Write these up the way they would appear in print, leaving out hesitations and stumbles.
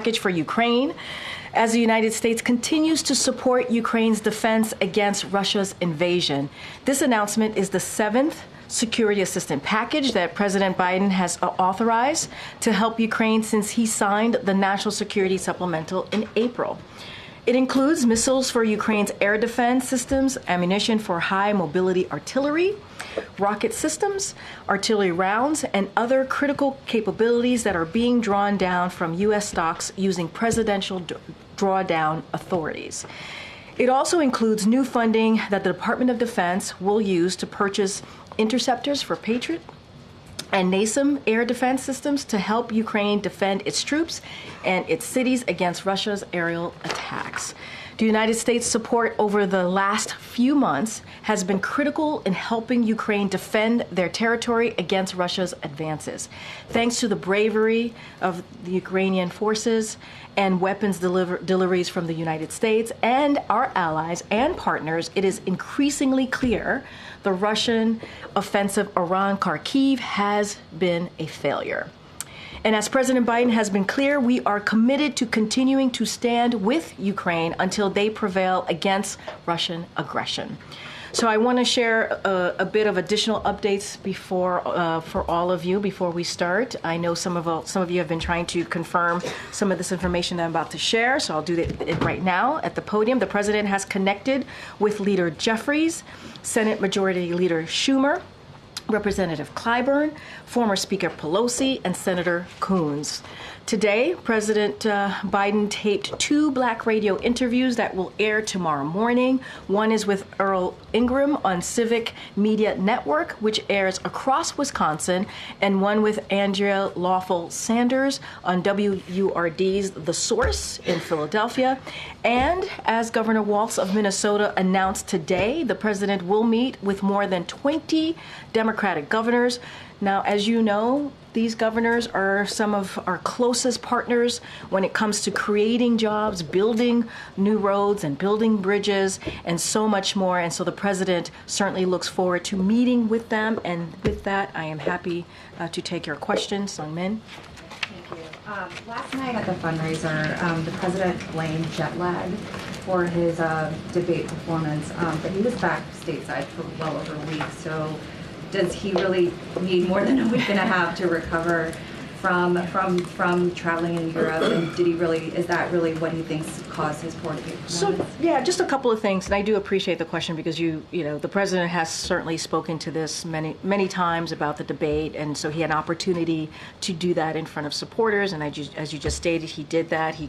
package for Ukraine as the United States continues to support Ukraine's defense against Russia's invasion. This announcement is the seventh security assistance package that President Biden has authorized to help Ukraine since he signed the National Security Supplemental in April. It includes missiles for Ukraine's air defense systems, ammunition for high mobility artillery, rocket systems, artillery rounds, and other critical capabilities that are being drawn down from U.S. stocks using presidential drawdown authorities. It also includes new funding that the Department of Defense will use to purchase interceptors for Patriot and NASAM air defense systems to help Ukraine defend its troops and its cities against Russia's aerial attacks. The United States' support over the last few months has been critical in helping Ukraine defend their territory against Russia's advances. Thanks to the bravery of the Ukrainian forces and weapons deliveries from the United States and our allies and partners, it is increasingly clear the Russian offensive around Kharkiv has been a failure. And as President Biden has been clear, we are committed to continuing to stand with Ukraine until they prevail against Russian aggression. So I want to share a bit of additional updates for all of you before we start. I know some of you have been trying to confirm some of this information that I'm about to share, so I'll do it right now at the podium. The president has connected with Leader Jeffries, Senate Majority Leader Schumer, Representative Clyburn, former Speaker Pelosi, and Senator Coons. Today, President Biden taped two Black radio interviews that will air tomorrow morning. One is with Earl Ingram on Civic Media Network, which airs across Wisconsin, and one with Andrea Lawful Sanders on WURD's The Source in Philadelphia. And as Governor Walz of Minnesota announced today, the president will meet with more than 20 Democratic governors. Now, as you know, these governors are some of our closest partners when it comes to creating jobs, building new roads and building bridges and so much more. And so the president certainly looks forward to meeting with them. And with that, I am happy to take your questions. Sung Min. Thank you. Last night at the fundraiser, the president blamed jet lag for his debate performance, but he was back stateside for well over a week. So does he really need more than a week and a half to recover from traveling in Europe? And is that really what he thinks caused his poor debate performance? So, yeah, just a couple of things. And I do appreciate the question because the president has certainly spoken to this many times about the debate. And so he had an opportunity to do that in front of supporters. And as you just stated, he did that. He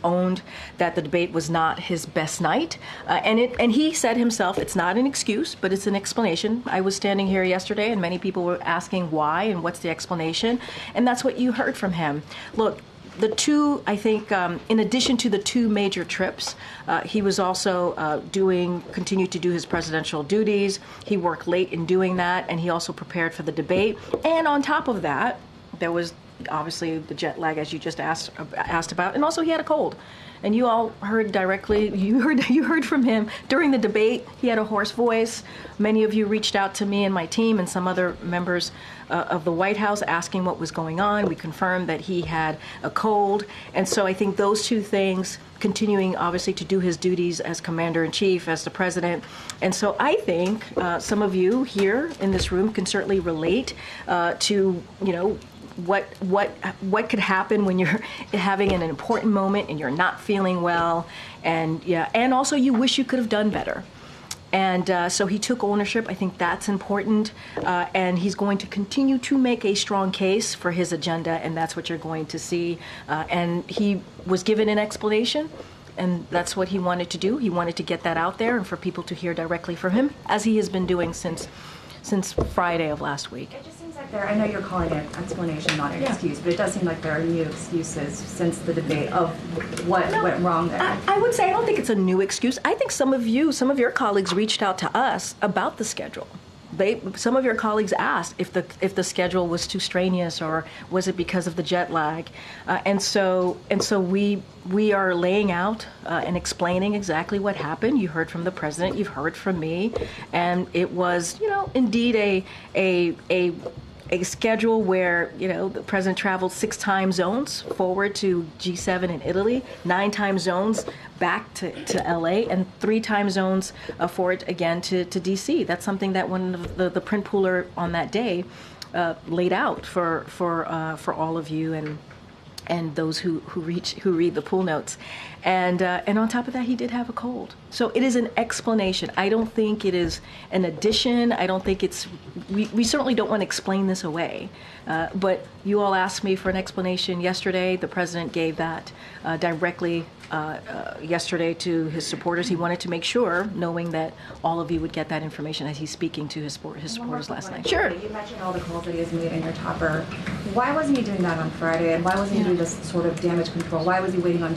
owned that the debate was not his best night. And he said himself, it's not an excuse, but it's an explanation. I was standing here yesterday and many people were asking why and what's the explanation. And that's what you heard from him. Look, in addition to the two major trips, he was also continued to do his presidential duties. He worked late in doing that, and he also prepared for the debate. And on top of that, there was obviously the jet lag, as you just asked about, and also he had a cold. And you all heard directly, you heard from him during the debate. He had a hoarse voice. Many of you reached out to me and my team and some other members of the White House asking what was going on. We confirmed that he had a cold. And so I think those two things, continuing obviously to do his duties as commander-in-chief, as the president. And so I think some of you here in this room can certainly relate to, what could happen when you're having an important moment and you're not feeling well, and also you wish you could have done better. And so he took ownership. I think that's important. And he's going to continue to make a strong case for his agenda, and that's what you're going to see. And he was given an explanation, and that's what he wanted to do. He wanted to get that out there and for people to hear directly from him, as he has been doing since Friday of last week. I know you're calling it an explanation, not an excuse, but it does seem like there are new excuses since the debate of what went wrong there. I would say I don't think it's a new excuse. I think some of your colleagues reached out to us about the schedule. Some of your colleagues asked if the schedule was too strenuous or was it because of the jet lag, and so we are laying out and explaining exactly what happened. You heard from the president, you've heard from me, and it was indeed a a schedule where, the president traveled 6 time zones forward to G7 in Italy, 9 time zones back to LA, and 3 time zones forward again to DC. That's something that one of the print pooler on that day laid out for all of you and those who read the pool notes. And on top of that, he did have a cold. So it is an explanation. I don't think it is an addition. I don't think we certainly don't want to explain this away. But you all asked me for an explanation yesterday. The president gave that directly yesterday to his supporters. He wanted to make sure, knowing that all of you would get that information as he's speaking to his supporters last night. Sure. You mentioned all the calls that he has made in your topper. Why wasn't he doing that on Friday? And why wasn't he doing this sort of damage control? Why was he waiting to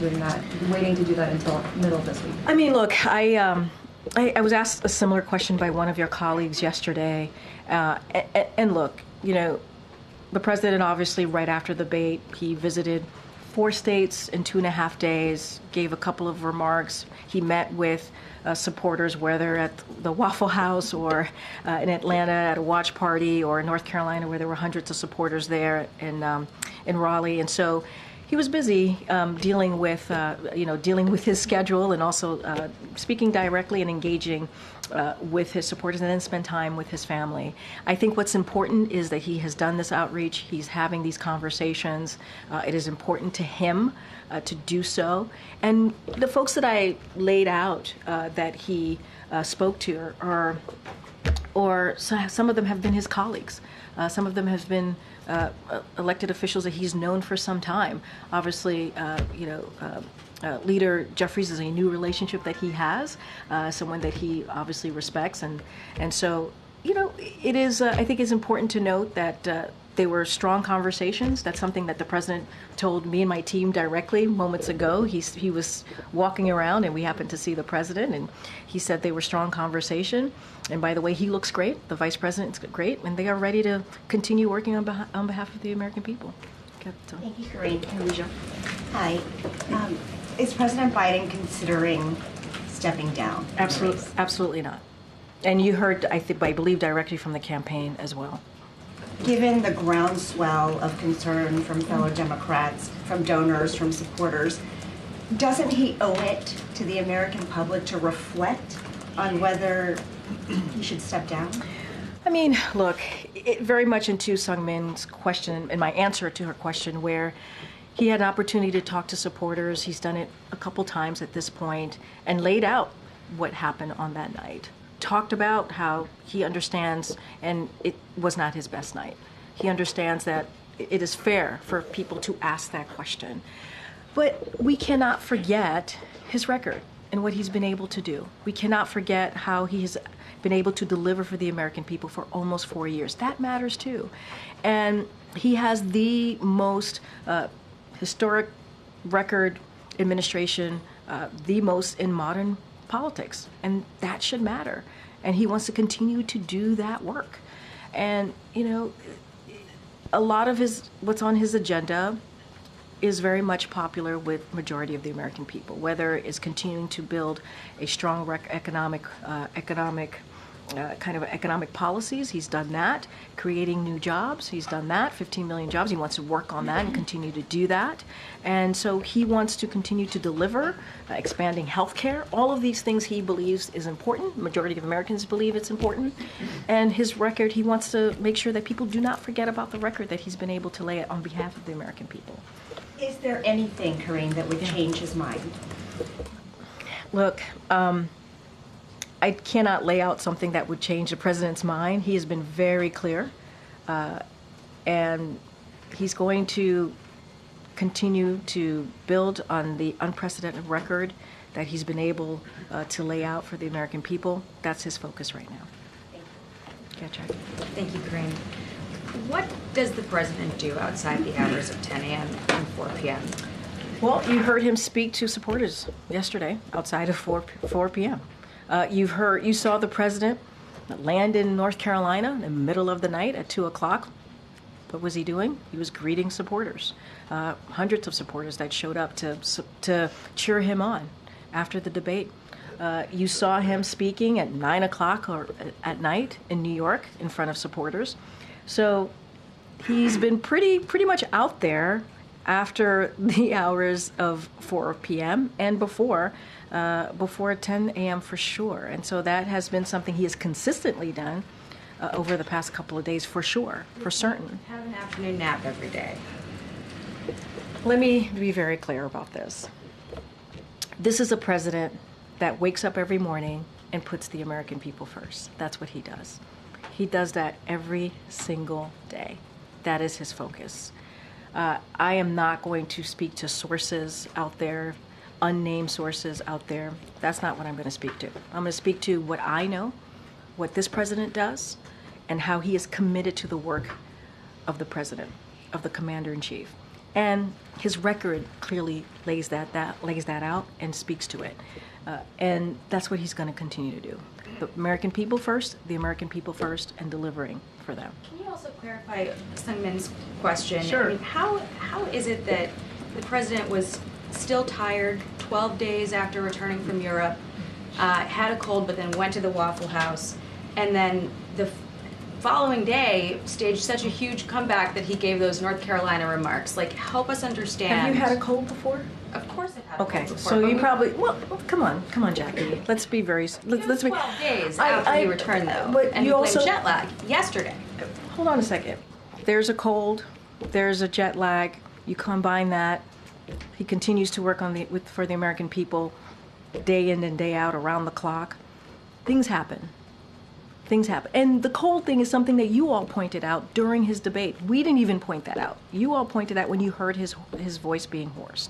do that until middle of this week? I mean, look, I was asked a similar question by one of your colleagues yesterday. And look, the president obviously right after the debate, he visited 4 states in 2.5 days, gave a couple of remarks. He met with supporters, whether at the Waffle House or in Atlanta at a watch party, or in North Carolina where there were hundreds of supporters there in Raleigh. And so he was busy dealing with his schedule, and also speaking directly and engaging with his supporters, and then spend time with his family. I think what's important is that he has done this outreach. He's having these conversations. It is important to him to do so. And the folks that I laid out that he spoke to or some of them have been his colleagues. Some of them have been elected officials that he's known for some time. Obviously, Leader Jeffries is a new relationship that he has, someone that he obviously respects, and so it is. I think it's important to note that they were strong conversations. That's something that the president told me and my team directly moments ago. He was walking around and we happened to see the president, and he said they were strong conversation. And by the way, he looks great. The vice president's great, and they are ready to continue working on behalf of the American people. Thank you, Karine. Hi. Is President Biden considering stepping down? Absolutely not. And you heard, I believe, directly from the campaign as well. Given the groundswell of concern from fellow Democrats, from donors, from supporters, doesn't he owe it to the American public to reflect on whether he should step down? I mean, look, very much into Sung Min's question and my answer to her question, where he had an opportunity to talk to supporters. He's done it a couple times at this point and laid out what happened on that night. Talked about how he understands, and it was not his best night. He understands that it is fair for people to ask that question. But we cannot forget his record and what he's been able to do. We cannot forget how he has been able to deliver for the American people for almost 4 years. That matters too. And he has the most historic record administration, the most in modern politics, and that should matter. And he wants to continue to do that work. And a lot of what's on his agenda is very much popular with majority of the American people, whether it's continuing to build a strong economic policies. He's done that. Creating new jobs, he's done that. 15 million jobs. He wants to work on that and continue to do that. And so he wants to continue to deliver, expanding health care. All of these things he believes is important. Majority of Americans believe it's important. And his record, he wants to make sure that people do not forget about the record that he's been able to lay on behalf of the American people. Is there anything, Karine, that would change his mind? Look, I cannot lay out something that would change the president's mind. He has been very clear, and he's going to continue to build on the unprecedented record that he's been able to lay out for the American people. That's his focus right now. Thank you. Thank you, Karine. What does the president do outside the hours of 10 a.m. and 4 p.m.? Well, you heard him speak to supporters yesterday outside of 4 p.m. You saw the president land in North Carolina in the middle of the night at 2 o'clock. What was he doing? He was greeting supporters, hundreds of supporters that showed up to cheer him on after the debate. You saw him speaking at 9 o'clock or at night in New York in front of supporters. So he's been pretty much out there after the hours of 4 p.m. and before 10 a.m. for sure. And so that has been something he has consistently done over the past couple of days for sure, for certain. Have an afternoon nap every day. Let me be very clear about this. This is a president that wakes up every morning and puts the American people first. That's what he does. He does that every single day. That is his focus. I am not going to speak to sources out there, unnamed sources out there. That's not what I'm going to speak to. I'm going to speak to what I know, what this president does, and how he is committed to the work of the president, of the commander-in-chief. And his record clearly lays that out and speaks to it. And that's what he's going to continue to do. The American people first, and delivering for them. Can you also clarify Sungmin's question? Sure. I mean, how is it that the president was still tired 12 days after returning from Europe, had a cold, but then went to the Waffle House, and then the following day staged such a huge comeback that he gave those North Carolina remarks? Like, help us understand. Have you had a cold before? Of course I've had a Okay, cold before. so but you we- probably, well, come on, Jackie. Let's be very, It let's was be. 12 days I- after he I- returned, though. but and you he blamed also- jet lag yesterday. Hold on a second. There's a cold, there's a jet lag. You combine that. He continues to work for the American people day in and day out, around the clock. Things happen. And the cold thing is something that you all pointed out during his debate. We didn't even point that out. You all pointed out when you heard his voice being hoarse,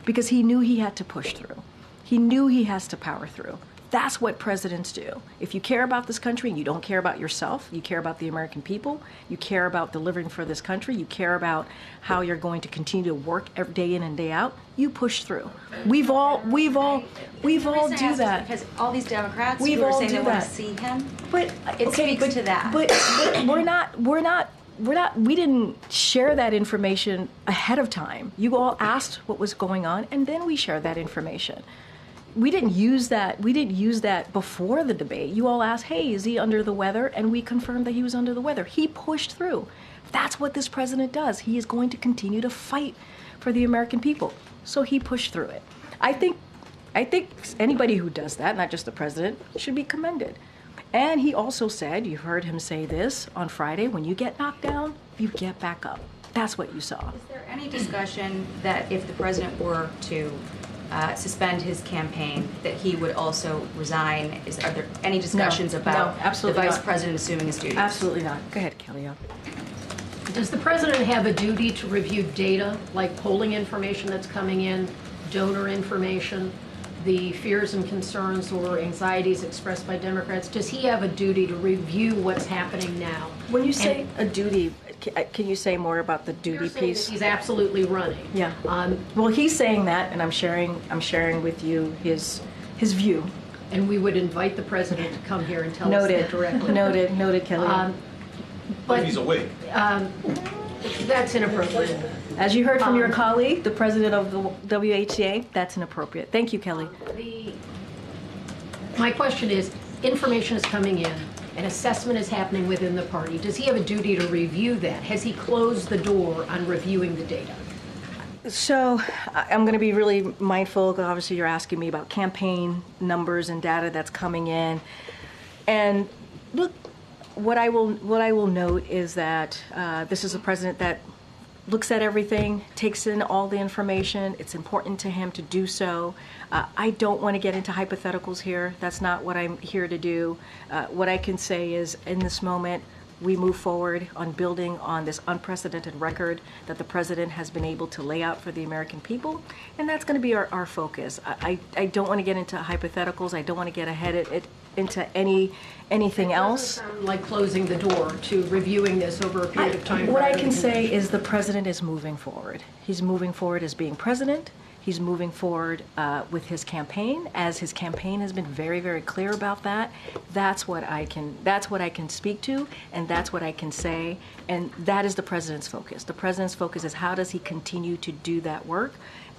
because he knew he had to push through. He knew he has to power through. That's what presidents do. If you care about this country and you don't care about yourself, you care about the American people, you care about delivering for this country, you care about how you're going to continue to work every day in and day out, you push through. We've all The do reason I ask is that. Because all these Democrats We've who are all saying do they want to that. see him, But it okay, speaks to that. But we didn't share that information ahead of time. You all asked what was going on, and then we shared that information. We didn't use that before the debate. You all asked, hey, is he under the weather? And we confirmed that he was under the weather. He pushed through. That's what this president does. He is going to continue to fight for the American people. So he pushed through it. I think anybody who does that, not just the president, should be commended. And he also said, you heard him say this on Friday, when you get knocked down, you get back up. That's what you saw. Is there any discussion that if the president were to suspend his campaign, that he would also resign? Are there any discussions about the absolutely vice not. president assuming his duties? Absolutely not. Go ahead, Kelly. Does the president have a duty to review data, like polling information that's coming in, donor information, the fears and concerns or anxieties expressed by Democrats? Does he have a duty to review what's happening now? When you say a duty, can you say more about the duty You're saying piece? that he's absolutely running. Yeah. Well, he's saying that, and I'm sharing with you his view. And we would invite the president to come here and tell us that directly. Noted, Kelly. But He's awake. that's inappropriate. As you heard from your colleague, the president of the WHCA, that's inappropriate. Thank you, Kelly. My question is, information is coming in, an assessment is happening within the party. Does he have a duty to review that? Has he closed the door on reviewing the data? So I'm going to be really mindful, because obviously you're asking me about campaign numbers and data that's coming in. And look, what I will note is that this is a president that looks at everything, takes in all the information. It's important to him to do so. I don't want to get into hypotheticals here. That's not what I'm here to do. What I can say is, in this moment, we move forward on building on this unprecedented record that the president has been able to lay out for the American people, and that's going to be our focus. I don't want to get into hypotheticals. I don't want to get ahead into anything else. Doesn't sound like closing the door to reviewing this over a period of time. What I rather can than- say is the president is moving forward. He's moving forward as being president. He's moving forward with his campaign, as his campaign has been very, very clear about that. That's what I can speak to, and that's what I can say, and that is the president's focus. The president's focus is how does he continue to do that work,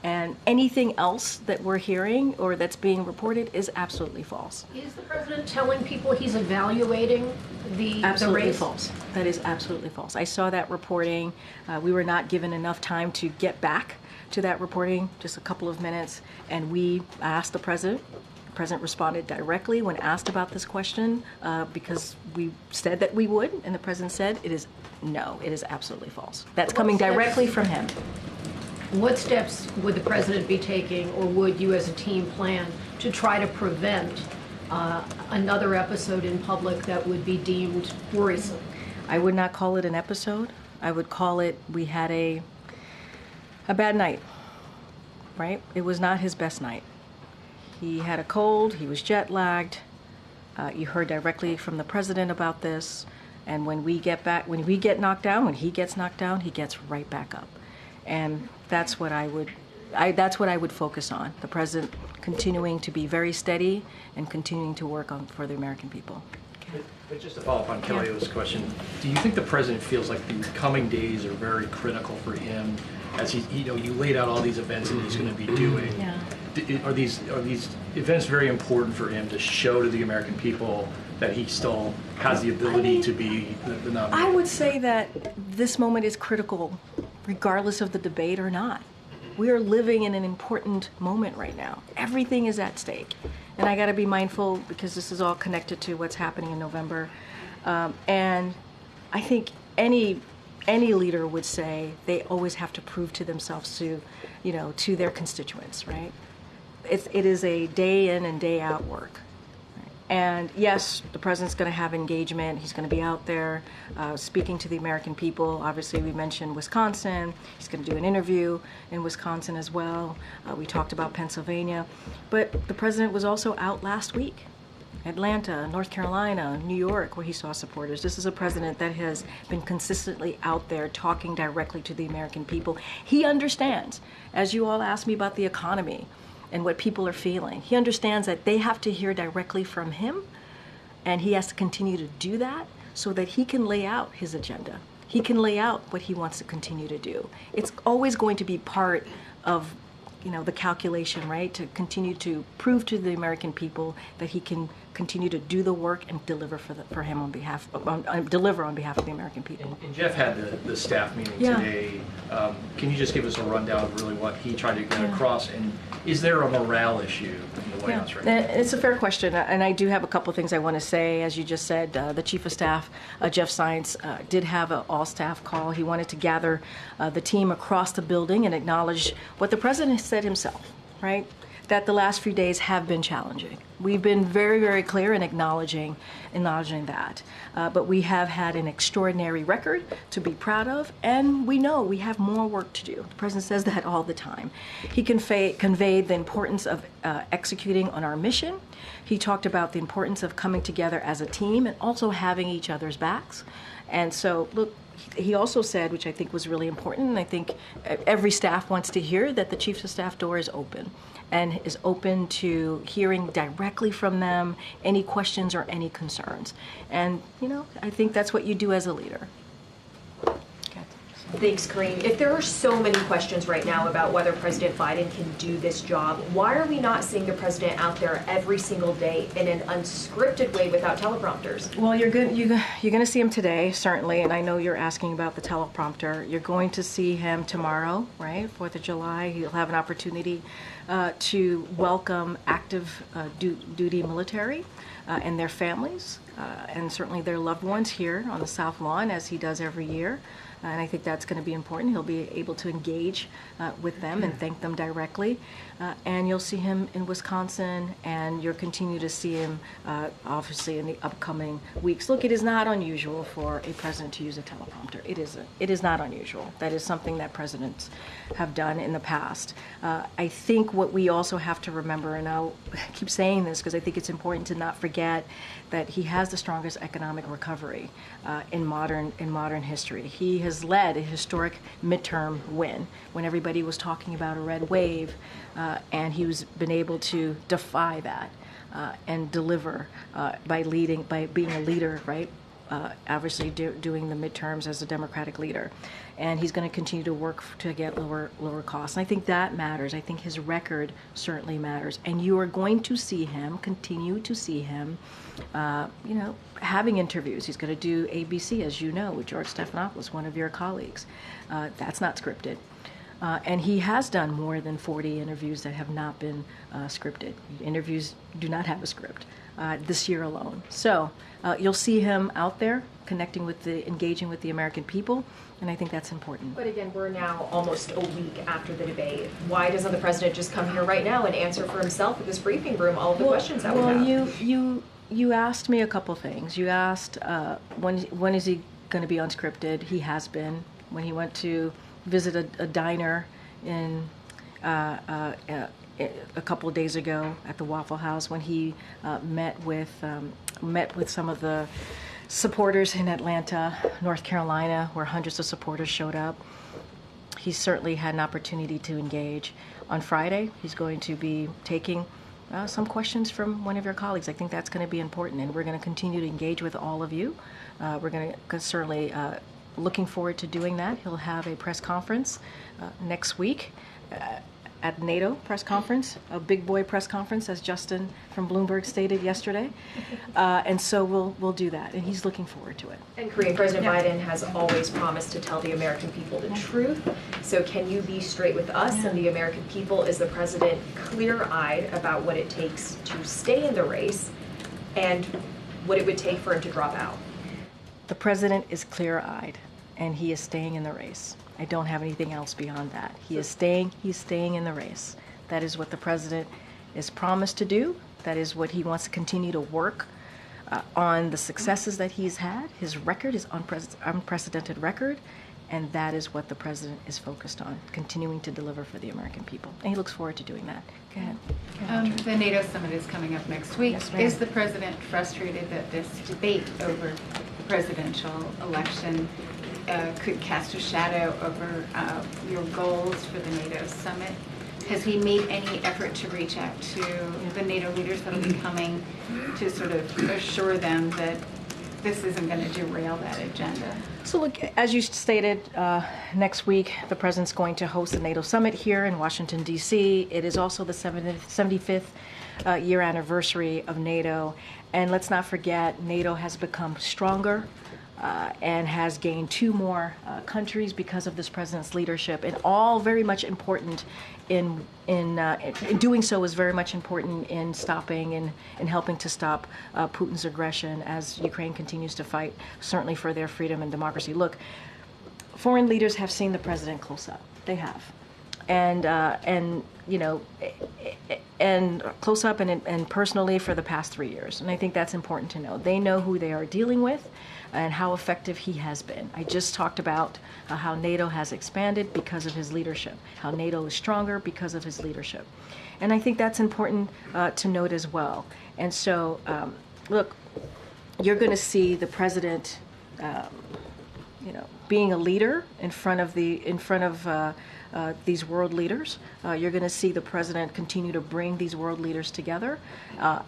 And anything else that we're hearing or that's being reported is absolutely false. Is the president telling people he's evaluating the Absolutely race? false. That is absolutely false. I saw that reporting. We were not given enough time to get back to that reporting, just a couple of minutes, and we asked the president. The president responded directly when asked about this question because we said that we would, and the president said it is absolutely false. That's coming directly from him. What steps would the president be taking, or would you as a team plan to try to prevent another episode in public that would be deemed worrisome? I would not call it an episode. I would call it we had a bad night, right? It was not his best night. He had a cold, he was jet lagged. You heard directly from the president about this. And when we get knocked down, when he gets knocked down, he gets right back up. And that's what I would focus on. The president continuing to be very steady and continuing to work for the American people. But just to follow up on Kelly's question, do you think the president feels like the coming days are very critical for him as you laid out all these events that he's going to be doing? Yeah. Are these events very important for him to show to the American people that he still has the ability to be the nominee? I would say that this moment is critical regardless of the debate or not. We are living in an important moment right now. Everything is at stake. And I got to be mindful because this is all connected to what's happening in November. And I think any leader would say they always have to prove to themselves to their constituents, right? It is a day in and day out work. And yes, the president's going to have engagement. He's going to be out there speaking to the American people. Obviously, we mentioned Wisconsin. He's going to do an interview in Wisconsin as well. We talked about Pennsylvania. But the president was also out last week. Atlanta, North Carolina, New York, where he saw supporters. This is a president that has been consistently out there talking directly to the American people. He understands, as you all asked me about the economy and what people are feeling. He understands that they have to hear directly from him, and he has to continue to do that so that he can lay out his agenda. He can lay out what he wants to continue to do. It's always going to be part of the calculation, right? To continue to prove to the American people that he can continue to do the work and deliver on behalf of the American people. And Jeff had the staff meeting today. Can you just give us a rundown of really what he tried to get across? And is there a morale issue in the White House right now? It's a fair question, and I do have a couple things I want to say. As you just said, the Chief of Staff, Jeff Zients, did have an all-staff call. He wanted to gather the team across the building and acknowledge what the president said himself, right? That the last few days have been challenging. We've been very, very clear in acknowledging that. But we have had an extraordinary record to be proud of, and we know we have more work to do. The president says that all the time. He conveyed the importance of executing on our mission. He talked about the importance of coming together as a team and also having each other's backs. And so, look, he also said, which I think was really important, and I think every staff wants to hear, that the Chief of Staff door is open and is open to hearing directly from them any questions or any concerns. And, I think that's what you do as a leader. Thanks, Karine. If there are so many questions right now about whether President Biden can do this job, why are we not seeing the president out there every single day in an unscripted way without teleprompters? Well, you're going to see him today, certainly, and I know you're asking about the teleprompter. You're going to see him tomorrow, right? 4th of July. He'll have an opportunity to welcome active duty military and their families, and certainly their loved ones here on the South Lawn, as he does every year. And I think that's going to be important. He'll be able to engage with them and thank them directly. And you'll see him in Wisconsin, and you'll continue to see him, obviously, in the upcoming weeks. Look, it is not unusual for a president to use a teleprompter. It isn't. It is not unusual. That is something that presidents have done in the past. I think what we also have to remember, and I'll keep saying this because I think it's important to not forget, that he has the strongest economic recovery in modern history. He has led a historic midterm win when everybody was talking about a red wave, and he's been able to defy that and deliver by being a leader, right? obviously doing the midterms as a Democratic leader. And he's going to continue to work to get lower costs. And I think that matters. I think his record certainly matters. And you are going to see him, continue to see him, having interviews. He's going to do ABC, as you know, with George Stephanopoulos, one of your colleagues. That's not scripted. And he has done more than 40 interviews that have not been scripted. Interviews do not have a script this year alone. So you'll see him out there engaging with the American people, and I think that's important. But again, we're now almost a week after the debate. Why doesn't the president just come here right now and answer for himself at this briefing room all of the questions that we have? You asked me a couple things. You asked when is he going to be unscripted? He has been. When he went to visit a diner in a couple of days ago at the Waffle House, when he met with some of the supporters in Atlanta, North Carolina, where hundreds of supporters showed up. He certainly had an opportunity to engage. On Friday, he's going to be taking some questions from one of your colleagues. I think that's going to be important, and we're going to continue to engage with all of you. We're going to certainly looking forward to doing that. He'll have a press conference next week at NATO press conference, a big boy press conference, as Justin from Bloomberg stated yesterday. And so we'll do that, and he's looking forward to it. And Karine, President Biden has always promised to tell the American people the truth. So can you be straight with us and the American people? Is the president clear-eyed about what it takes to stay in the race and what it would take for him to drop out? The president is clear-eyed, and he is staying in the race. I don't have anything else beyond that. He's staying in the race. That is what the president is promised to do. That is what he wants to continue to work on, the successes that he's had. His record is unprecedented record, and that is what the president is focused on, continuing to deliver for the American people. And he looks forward to doing that. Go ahead. The NATO Summit is coming up next week. Yes, ma'am. Is the president frustrated that this debate over the presidential election could cast a shadow over your goals for the NATO Summit? Has he made any effort to reach out to the NATO leaders that will be coming to sort of assure them that this isn't going to derail that agenda? So look, as you stated, next week the president's going to host the NATO Summit here in Washington, D.C. It is also the 75th year anniversary of NATO. And let's not forget, NATO has become stronger and has gained 2 more countries because of this president's leadership, and all very much important in doing so is very much important in stopping and helping to stop Putin's aggression as Ukraine continues to fight, certainly for their freedom and democracy. Look, foreign leaders have seen the president close up. They have. And close up and personally for the past 3 years. And I think that's important to know. They know who they are dealing with and how effective he has been. I just talked about how NATO has expanded because of his leadership, how NATO is stronger because of his leadership. And I think that's important to note as well. And so, look, you're going to see the president, being a leader in front of these world leaders. You're going to see the president continue to bring these world leaders together.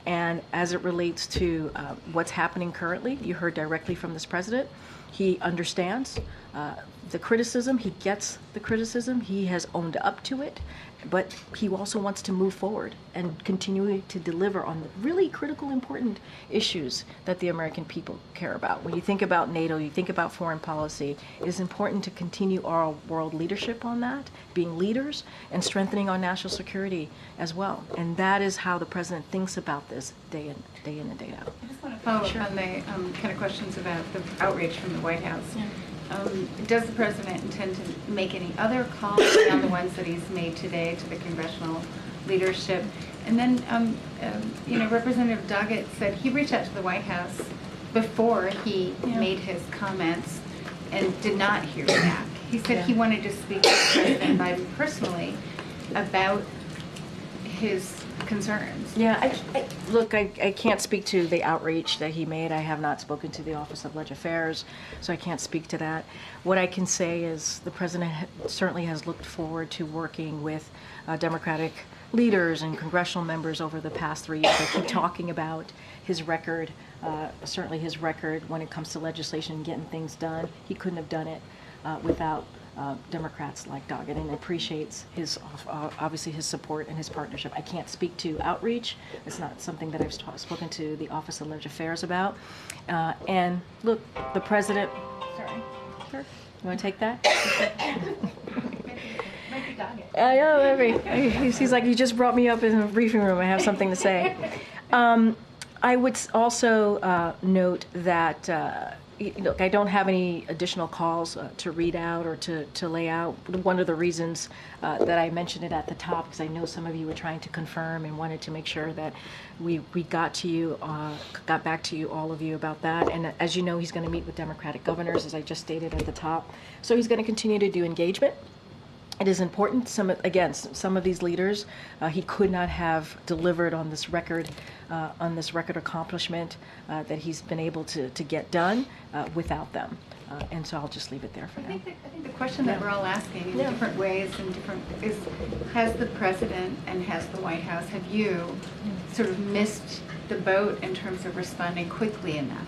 And as it relates to what's happening currently, you heard directly from this president. He understands the criticism. He gets the criticism. He has owned up to it. But he also wants to move forward and continue to deliver on the really critical, important issues that the American people care about. When you think about NATO, you think about foreign policy, it is important to continue our world leadership on that, being leaders and strengthening our national security as well. And that is how the president thinks about this day in and day out. I just want to follow up on the kind of questions about the outrage from the White House. Yeah. Does the president intend to make any other calls beyond the ones that he's made today to the congressional leadership? And then, Representative Doggett said he reached out to the White House before he made his comments and did not hear back. He said he wanted to speak to President Biden personally about his concerns. Yeah, look, I can't speak to the outreach that he made. I have not spoken to the Office of Legislative Affairs, so I can't speak to that. What I can say is the president certainly has looked forward to working with Democratic leaders and congressional members over the past 3 years. I keep talking about his record, certainly his record when it comes to legislation and getting things done. He couldn't have done it without Democrats like Doggett, and appreciates his obviously his support and his partnership. I can't speak to outreach. It's not something that I've spoken to the Office of Legislative Affairs about. And look, the president. Sorry. Sure. You want to take that? I know. He's like, you just brought me up in the briefing room. I have something to say. I would also note that. Look, I don't have any additional calls to read out or to lay out. One of the reasons that I mentioned it at the top, because I know some of you were trying to confirm and wanted to make sure that we got back to you, all of you, about that. And as you know, he's going to meet with Democratic governors, as I just stated at the top. So he's going to continue to do engagement. It is important. Some of these leaders, he could not have delivered on this record accomplishment that he's been able to get done without them. And so I'll just leave it there for now. I think the question that we're all asking in different ways is, has the president and has the White House, have you sort of missed the boat in terms of responding quickly enough?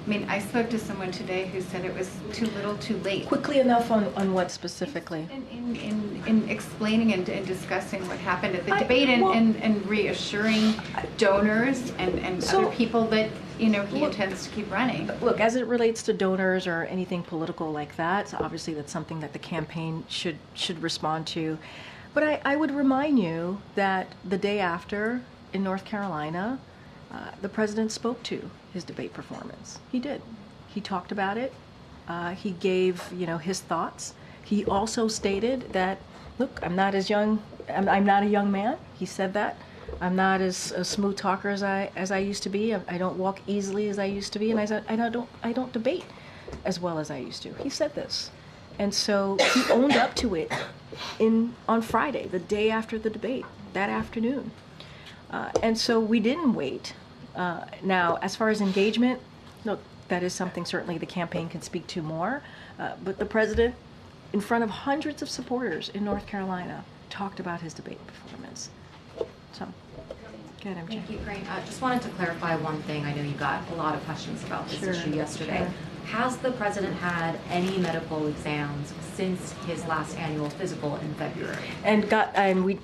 I mean, I spoke to someone today who said it was too little, too late. Quickly enough on what specifically? In explaining and discussing what happened at the debate and reassuring donors and other people that, he intends to keep running. Look, as it relates to donors or anything political like that, so obviously that's something that the campaign should respond to. But I would remind you that the day after in North Carolina, the president spoke to his debate performance. He did. He talked about it. He gave, his thoughts. He also stated that, look, I'm not a young man. He said that. I'm not as a smooth talker as I used to be. I don't walk easily as I used to be, and I said I don't debate as well as I used to. He said this, and so he owned up to it on Friday, the day after the debate, that afternoon. And so we didn't wait. Now, as far as engagement, look, that is something certainly the campaign can speak to more. But the president, in front of hundreds of supporters in North Carolina, talked about his debate performance. So, go ahead, MJ. Thank you, Karine. Just wanted to clarify one thing. I know you got a lot of questions about this issue yesterday. Sure. Has the president had any medical exams since his last annual physical in February? And we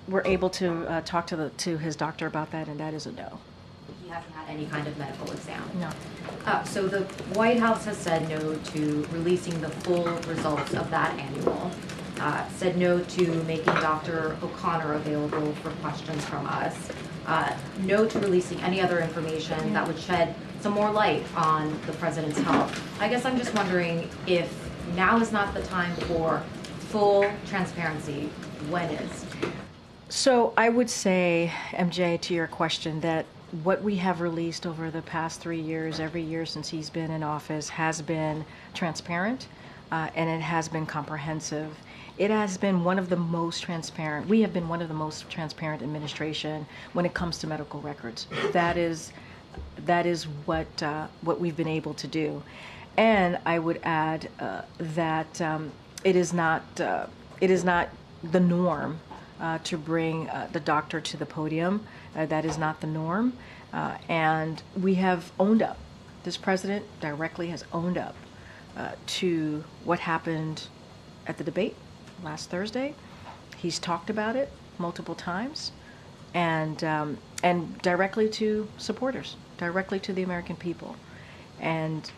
were able to talk to his doctor about that, and that is a no. He hasn't had any kind of medical exam? No. So the White House has said no to releasing the full results of that annual, said no to making Dr. O'Connor available for questions from us, no to releasing any other information that would shed some more light on the president's health. I guess I'm just wondering if now is not the time for full transparency. When is? So I would say, MJ, to your question, that what we have released over the past 3 years, every year since he's been in office, has been transparent, and it has been comprehensive. It has been one of the most transparent. We have been one of the most transparent administration when it comes to medical records. That is what we've been able to do. And I would add that it is not the norm to bring the doctor to the podium. That is not the norm. And we have owned up. This president directly has owned up to what happened at the debate last Thursday. He's talked about it multiple times, and directly to supporters, directly to the American people. And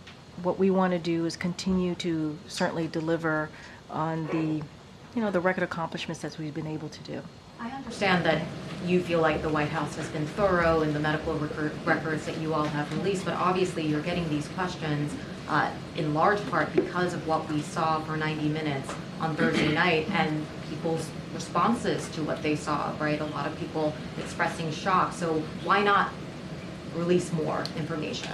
what we want to do is continue to certainly deliver on the record accomplishments that we've been able to do. I understand that you feel like the White House has been thorough in the medical records that you all have released, but obviously you're getting these questions in large part because of what we saw for 90 minutes on Thursday night and people's responses to what they saw, right? A lot of people expressing shock. So why not release more information?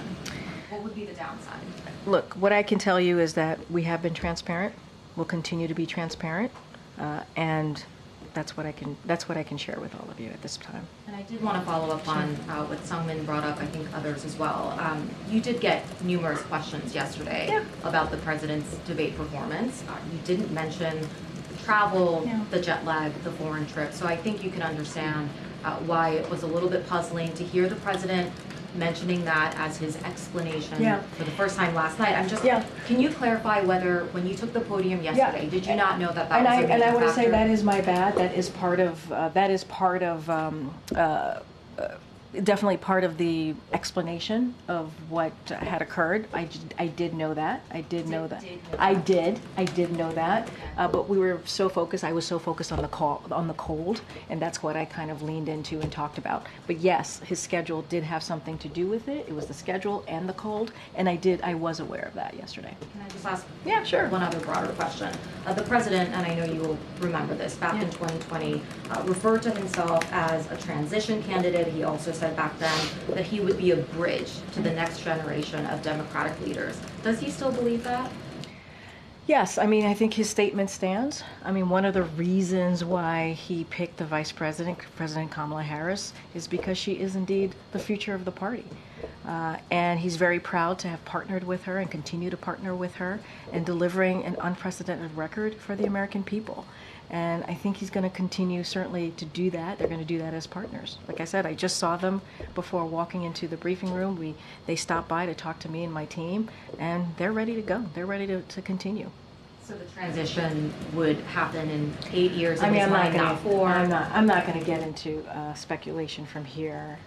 What would be the downside? Look, what I can tell you is that we have been transparent. We'll continue to be transparent. And that's what I can share with all of you at this time. And I did want to follow up on what Sungmin brought up, I think others as well. You did get numerous questions yesterday about the president's debate performance. You didn't mention the travel, the jet lag, the foreign trip. So I think you can understand why it was a little bit puzzling to hear the president mentioning that as his explanation for the first time last night. I'm just, can you clarify whether when you took the podium yesterday, did you not know that that was a major And I want to say factor? that is my bad. That is part of definitely part of the explanation of what had occurred. I did know that. I did know that. I did know that. But we were so focused. I was so focused on the cold, and that's what I kind of leaned into and talked about. But yes, his schedule did have something to do with it. It was the schedule and the cold, and I was aware of that yesterday. Can I just ask one other broader question? The president, and I know you will remember this, back in 2020, referred to himself as a transition candidate. He also said back then that he would be a bridge to the next generation of Democratic leaders. Does he still believe that? Yes, I mean, I think his statement stands. I mean, one of the reasons why he picked the vice president, President Kamala Harris, is because she is indeed the future of the party. And he's very proud to have partnered with her and continue to partner with her in delivering an unprecedented record for the American people. And I think he's going to continue certainly to do that. They're going to do that as partners. Like I said, I just saw them before walking into the briefing room. They stopped by to talk to me and my team, and they're ready to go. They're ready to continue. So the transition would happen in 8 years. I mean, I'm not going to get into speculation from here.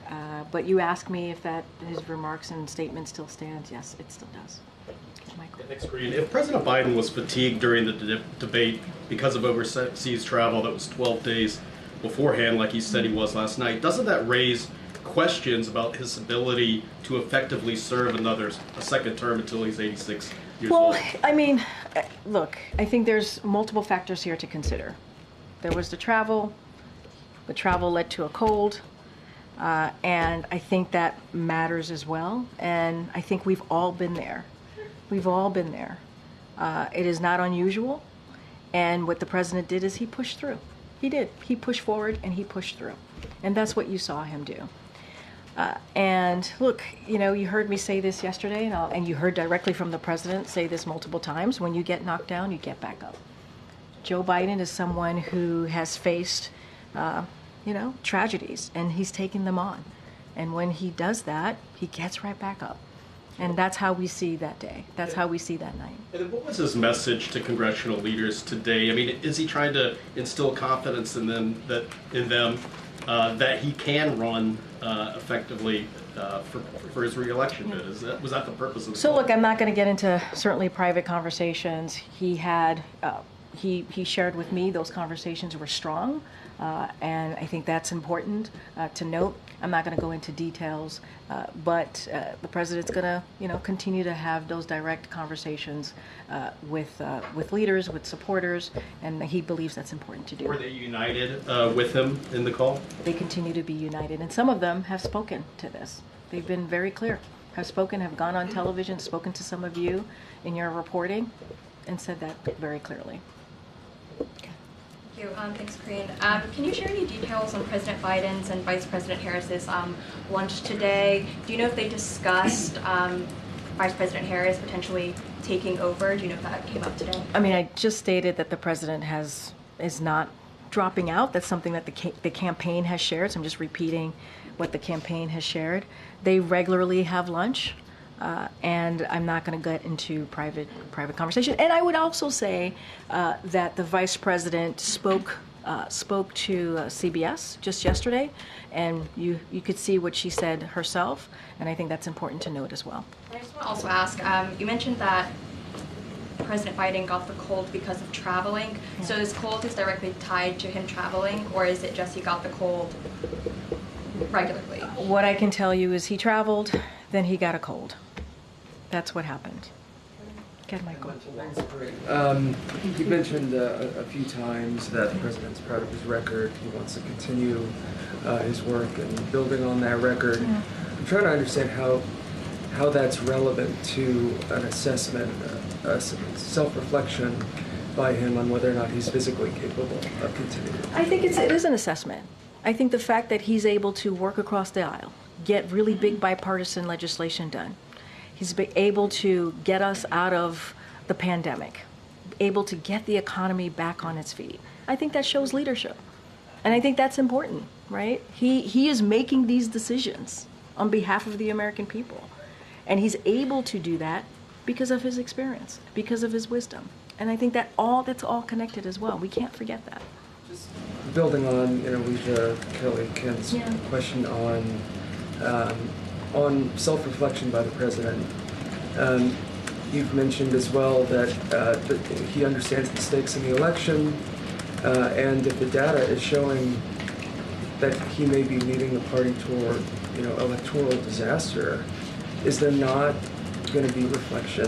But you ask me if his remarks and statement still stands. Yes, it still does. Okay, Michael. Thanks, Karine. If President Biden was fatigued during the debate because of overseas travel that was 12 days beforehand, like he said he was last night, doesn't that raise questions about his ability to effectively serve a second term until he's 86 years old? Well, I mean, look, I think there's multiple factors here to consider. There was the travel led to a cold, and I think that matters as well. And I think we've all been there. We've all been there. It is not unusual. And what the president did is he pushed through. He did. He pushed forward and he pushed through. And that's what you saw him do. And look, you heard me say this yesterday, and you heard directly from the president say this multiple times. When you get knocked down, you get back up. Joe Biden is someone who has faced, tragedies, and he's taken them on. And when he does that, he gets right back up. And that's how we see that day. That's how we see that night. And then what was his message to congressional leaders today? I mean, is he trying to instill confidence in them that he can run effectively for his reelection bid? Was that the purpose of the So call? look, I'm not going to get into certainly private conversations. He had he shared with me those conversations were strong, and I think that's important to note. I'm not going to go into details, but the president's going to continue to have those direct conversations with leaders, with supporters, and he believes that's important to do. Were they united with him in the call? They continue to be united, and some of them have spoken to this. They've been very clear, have gone on television, spoken to some of you in your reporting, and said that very clearly. Thank you. Thanks, Karine. Can you share any details on President Biden's and Vice President Harris's lunch today? Do you know if they discussed Vice President Harris potentially taking over? Do you know if that came up today? I mean, I just stated that the president is not dropping out. That's something that the campaign has shared. So I'm just repeating what the campaign has shared. They regularly have lunch. And I'm not going to get into private conversation. And I would also say that the vice president spoke to CBS just yesterday, and you could see what she said herself, and I think that's important to note as well. I just want to also ask, you mentioned that President Biden got the cold because of traveling. Yeah. So this cold is directly tied to him traveling, or is it just he got the cold regularly? What I can tell you is he traveled, then he got a cold. That's what happened. Get Michael. You mentioned a few times that the president's proud of his record. He wants to continue his work and building on that record. Yeah. I'm trying to understand how that's relevant to an assessment, self-reflection by him on whether or not he's physically capable of continuing? I think it is an assessment. I think the fact that he's able to work across the aisle, get really big bipartisan legislation done, he's been able to get us out of the pandemic, able to get the economy back on its feet. I think that shows leadership. And I think that's important, right? He is making these decisions on behalf of the American people. And he's able to do that because of his experience, because of his wisdom. And I think that's all connected as well. We can't forget that. Just building on, Alicia Kelly Kent's question on self-reflection by the president. You've mentioned as well that he understands the stakes in the election, and if the data is showing that he may be leading the party toward, electoral disaster, is there not going to be reflection?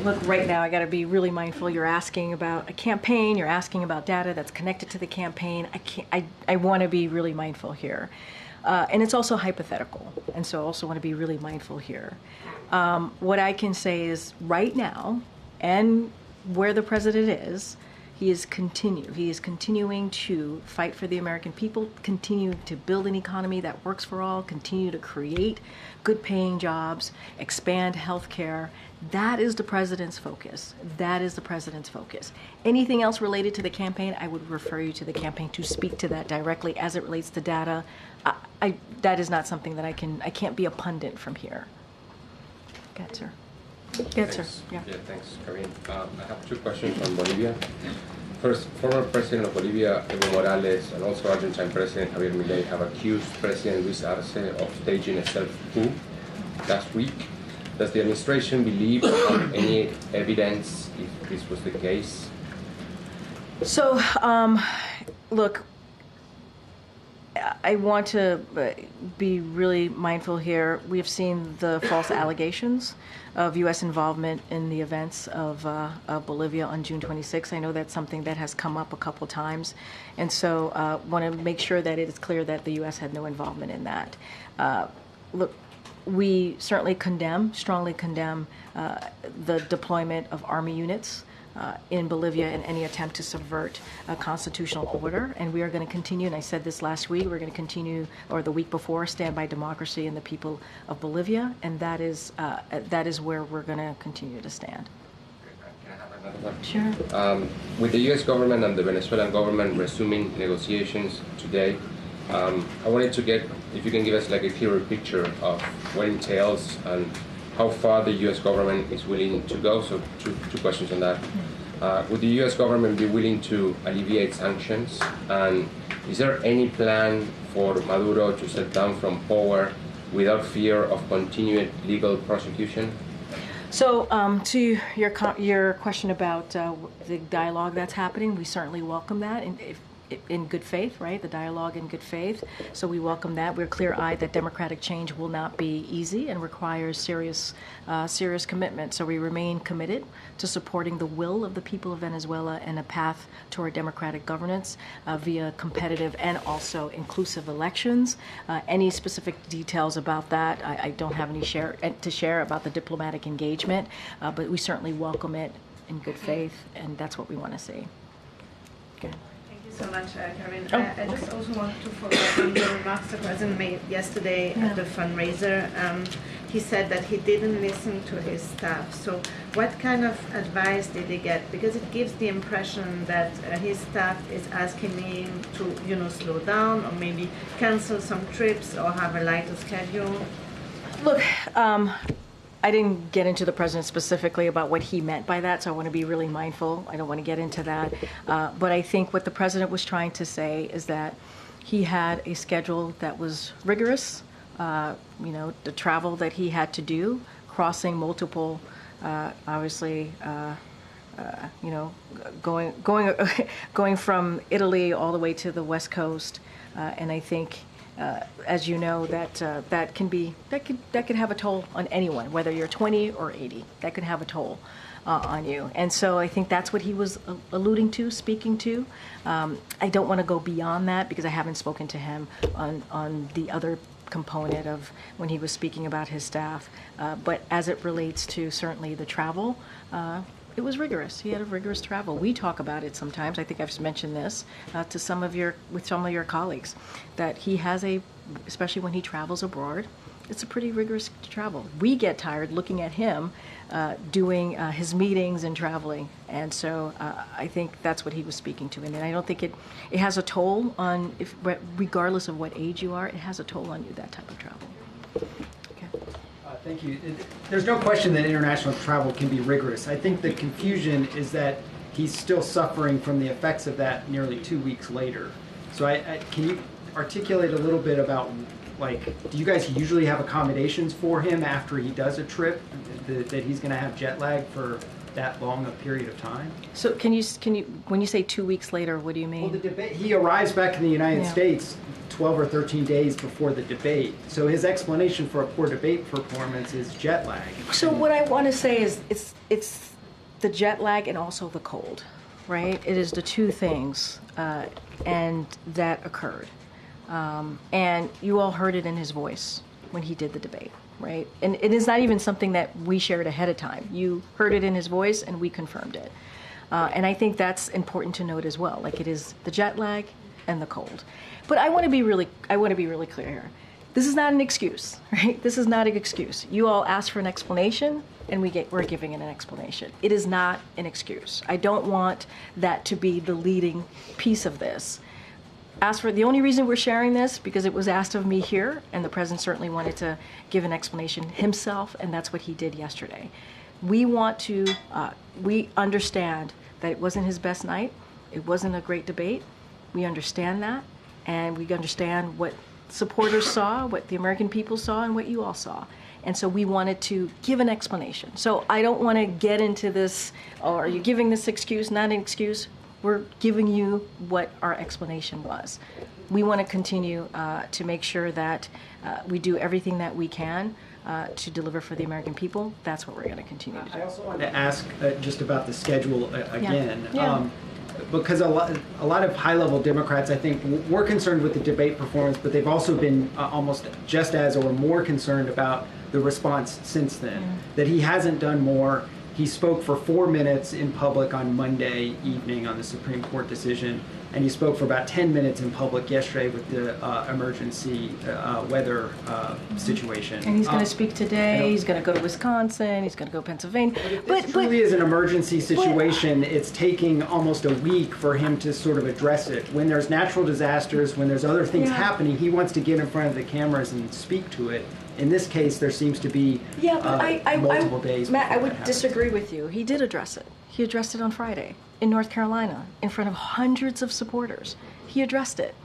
Look, right now I got to be really mindful. You're asking about a campaign. You're asking about data that's connected to the campaign. I want to be really mindful here. And it's also hypothetical, and so I also want to be really mindful here. What I can say is right now, and where the president is, he is continuing to fight for the American people, continue to build an economy that works for all, continue to create good-paying jobs, expand health care. That is the president's focus. That is the president's focus. Anything else related to the campaign, I would refer you to the campaign to speak to that directly as it relates to data. That is not something that I can't be a pundit from here. Go ahead, sir. Yeah, thanks, Karine. I have two questions on Bolivia. First, former President of Bolivia, Evo Morales, and also Argentine President Javier Milei have accused President Luis Arce of staging a self-coup last week. Does the administration believe on any evidence if this was the case? So, look, I want to be really mindful here. We have seen the false allegations of U.S. involvement in the events of Bolivia on June 26. I know that's something that has come up a couple times, and so want to make sure that it is clear that the U.S. had no involvement in that. Look, we certainly strongly condemn the deployment of Army units in Bolivia in any attempt to subvert a constitutional order. And we are going to continue, and I said this last week, we're going to continue, or the week before, stand by democracy and the people of Bolivia, and that is where we're going to continue to stand. Can I have another one? Sure. With the U.S. government and the Venezuelan government resuming negotiations today, I wanted to get, if you can give us like a clearer picture of what it entails and how far the U.S. government is willing to go. So two questions on that. Would the U.S. government be willing to alleviate sanctions? And is there any plan for Maduro to step down from power without fear of continued legal prosecution? So to your question about the dialogue that's happening, we certainly welcome that. And in good faith, right? The dialogue in good faith. So we welcome that. We're clear-eyed that democratic change will not be easy and requires serious commitment. So we remain committed to supporting the will of the people of Venezuela and a path toward democratic governance via competitive and also inclusive elections. Any specific details about that, I don't have any to share about the diplomatic engagement, but we certainly welcome it in good faith, and that's what we want to see. Okay. So much, Karine. I just also want to follow up on the remarks the President made yesterday at the fundraiser. He said that he didn't listen to his staff. So what kind of advice did he get? Because it gives the impression that his staff is asking him to, slow down or maybe cancel some trips or have a lighter schedule. Look, I didn't get into the president specifically about what he meant by that, so I want to be really mindful. I don't want to get into that. But I think what the president was trying to say is that he had a schedule that was rigorous, the travel that he had to do, crossing multiple, obviously, going from Italy all the way to the West Coast, and I think. As you know, that could have a toll on anyone, whether you're 20 or 80. That could have a toll on you, and so I think that's what he was alluding to, speaking to. I don't want to go beyond that because I haven't spoken to him on the other component of when he was speaking about his staff. But as it relates to certainly the travel, It was rigorous. He had a rigorous travel. We talk about it sometimes. I think I've mentioned this to some of your colleagues, that he has especially when he travels abroad, it's a pretty rigorous travel. We get tired looking at him doing his meetings and traveling, and so I think that's what he was speaking to. And I don't think it has a toll on, regardless of what age you are, it has a toll on you, that type of travel. Thank you. There's no question that international travel can be rigorous. I think the confusion is that he's still suffering from the effects of that nearly 2 weeks later. So can you articulate a little bit about, like, do you guys usually have accommodations for him after he does a trip, that he's going to have jet lag for that long a period of time? So can you, when you say 2 weeks later, what do you mean? Well, the debate, he arrives back in the United States 12 or 13 days before the debate. So his explanation for a poor debate performance is jet lag. So what I want to say is it's the jet lag and also the cold, right? It is the two things, and that occurred. And you all heard it in his voice when he did the debate, right? And it is not even something that we shared ahead of time. You heard it in his voice and we confirmed it. And I think that's important to note as well. Like, it is the jet lag and the cold. But I want to be really clear here. This is not an excuse, right? This is not an excuse. You all asked for an explanation, and we're giving it an explanation. It is not an excuse. I don't want that to be the leading piece of this. The only reason we're sharing this, because it was asked of me here, and the president certainly wanted to give an explanation himself, and that's what he did yesterday. We understand that it wasn't his best night. It wasn't a great debate. We understand that, and we understand what supporters saw, what the American people saw, and what you all saw. And so we wanted to give an explanation. So I don't want to get into this, are you giving this excuse, not an excuse? We're giving you what our explanation was. We want to continue to make sure that we do everything that we can to deliver for the American people. That's what we're going to continue to do. I also wanted to ask just about the schedule again. Yeah. Because a lot of high-level Democrats, I think, were concerned with the debate performance, but they've also been almost just as or more concerned about the response since then, that he hasn't done more. He spoke for 4 minutes in public on Monday evening on the Supreme Court decision, and he spoke for about 10 minutes in public yesterday with the emergency weather situation. And he's going to speak today. He's going to go to Wisconsin. He's going to go to Pennsylvania. But truly is an emergency situation. It's taking almost a week for him to sort of address it. When there's natural disasters, when there's other things happening, he wants to get in front of the cameras and speak to it. In this case, there seems to be multiple days. Matt, I would disagree with you. He did address it. He addressed it on Friday in North Carolina in front of hundreds of supporters. He addressed it.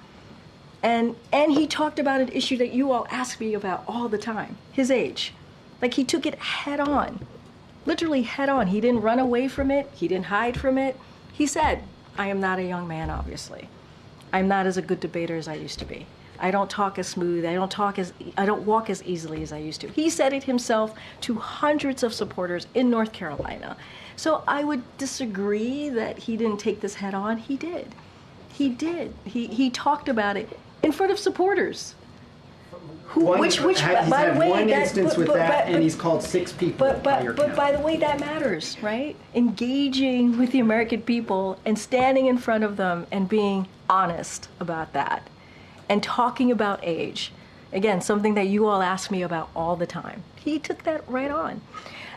And he talked about an issue that you all ask me about all the time, his age. Like, he took it head on, literally head on. He didn't run away from it. He didn't hide from it. He said, I am not a young man, obviously. I'm not as a good debater as I used to be. I don't talk as smooth. I don't walk as easily as I used to. He said it himself to hundreds of supporters in North Carolina. So I would disagree that he didn't take this head on. He did. He did. He talked about it in front of supporters. He's had one instance with that, and he's called 6 people. But by the way, that matters, right? Engaging with the American people and standing in front of them and being honest about that. And talking about age. Again, something that you all ask me about all the time. He took that right on.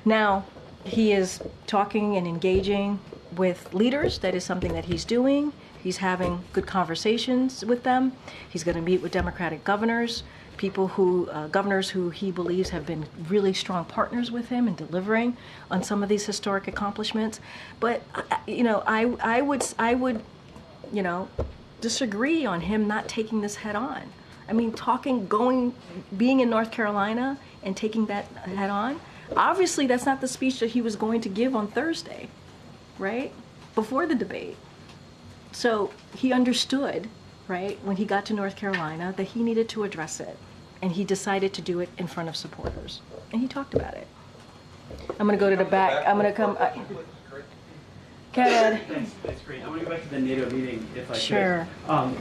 Now, he is talking and engaging with leaders. That is something that he's doing. He's having good conversations with them. He's going to meet with Democratic governors, governors who he believes have been really strong partners with him in delivering on some of these historic accomplishments. But, I would disagree on him not taking this head on. I mean, being in North Carolina and taking that head on, obviously that's not the speech that he was going to give on Thursday, right? Before the debate. So he understood, right, when he got to North Carolina that he needed to address it. And he decided to do it in front of supporters. And he talked about it. I'm going to go to the back. I'm going to come. Thanks, Karine. I want to go back to the NATO meeting, if I could.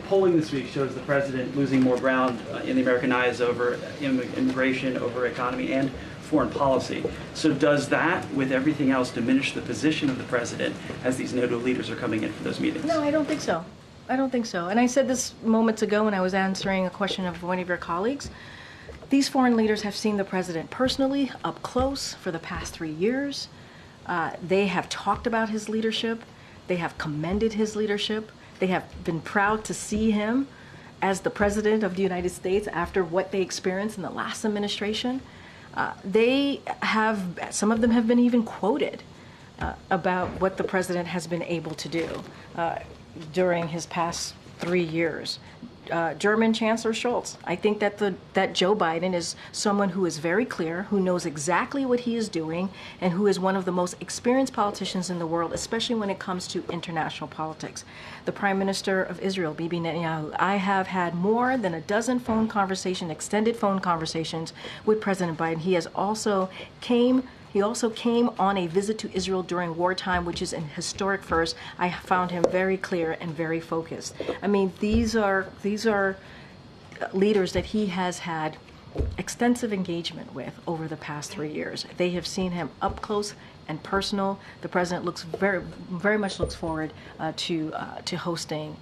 Polling this week shows the president losing more ground in the American eyes over immigration, over economy, and foreign policy. So does that, with everything else, diminish the position of the president as these NATO leaders are coming in for those meetings? No, I don't think so. I don't think so. And I said this moments ago when I was answering a question of one of your colleagues. These foreign leaders have seen the president personally, up close, for the past 3 years. They have talked about his leadership. They have commended his leadership. They have been proud to see him as the president of the United States after what they experienced in the last administration. Some of them have been even quoted about what the president has been able to do during his past 3 years. German Chancellor Scholz. I think that Joe Biden is someone who is very clear, who knows exactly what he is doing, and who is one of the most experienced politicians in the world, especially when it comes to international politics. The Prime Minister of Israel, Bibi Netanyahu, I have had more than a dozen extended phone conversations with President Biden. He also came on a visit to Israel during wartime, which is an historic first. I found him very clear and very focused. I mean, these are leaders that he has had extensive engagement with over the past 3 years. They have seen him up close and personal. The president looks very much looks forward to hosting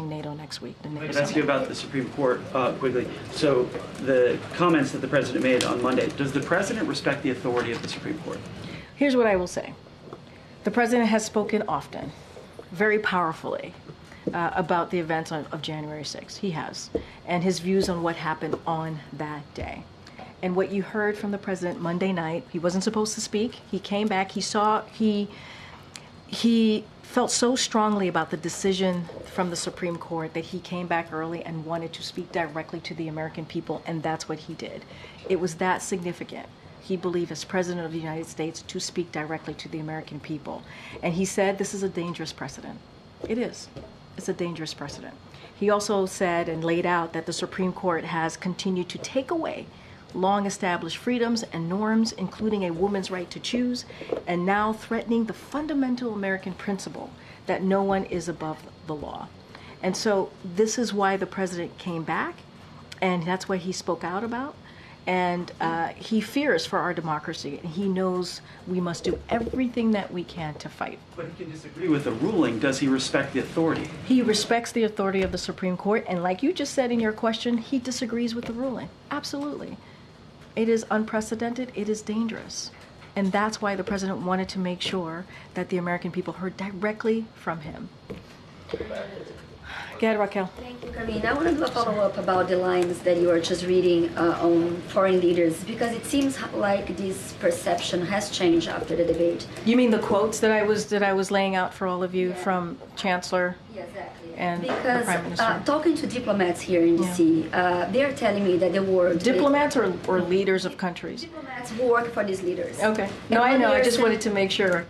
NATO next week. I could ask you about the Supreme Court quickly. So the comments that the president made on Monday, does the president respect the authority of the Supreme Court? Here's what I will say. The president has spoken often, very powerfully, about the events of January 6th. He has. And his views on what happened on that day. And what you heard from the president Monday night, he wasn't supposed to speak. He came back. He felt so strongly about the decision from the Supreme Court that he came back early and wanted to speak directly to the American people, and that's what he did. It was that significant. He believed, as President of the United States, to speak directly to the American people. And he said this is a dangerous precedent. It is. It's a dangerous precedent. He also said and laid out that the Supreme Court has continued to take away long-established freedoms and norms, including a woman's right to choose, and now threatening the fundamental American principle that no one is above the law. And so this is why the president came back, and that's what he spoke out about. And he fears for our democracy, and he knows we must do everything that we can to fight. But he can disagree with the ruling. Does he respect the authority? He respects the authority of the Supreme Court, and like you just said in your question, he disagrees with the ruling. Absolutely. It is unprecedented. It is dangerous. And that's why the president wanted to make sure that the American people heard directly from him. Go ahead, Raquel. Thank you, Karine. I want to do a follow-up about the lines that you were just reading on foreign leaders, because it seems like this perception has changed after the debate. You mean the quotes that I was laying out for all of you from Chancellor? Yeah, exactly. And because the Prime Minister. Talking to diplomats here in DC, they are telling me that the word diplomats or leaders of countries. Diplomats who work for these leaders. Okay. No, I know. I just wanted to make sure.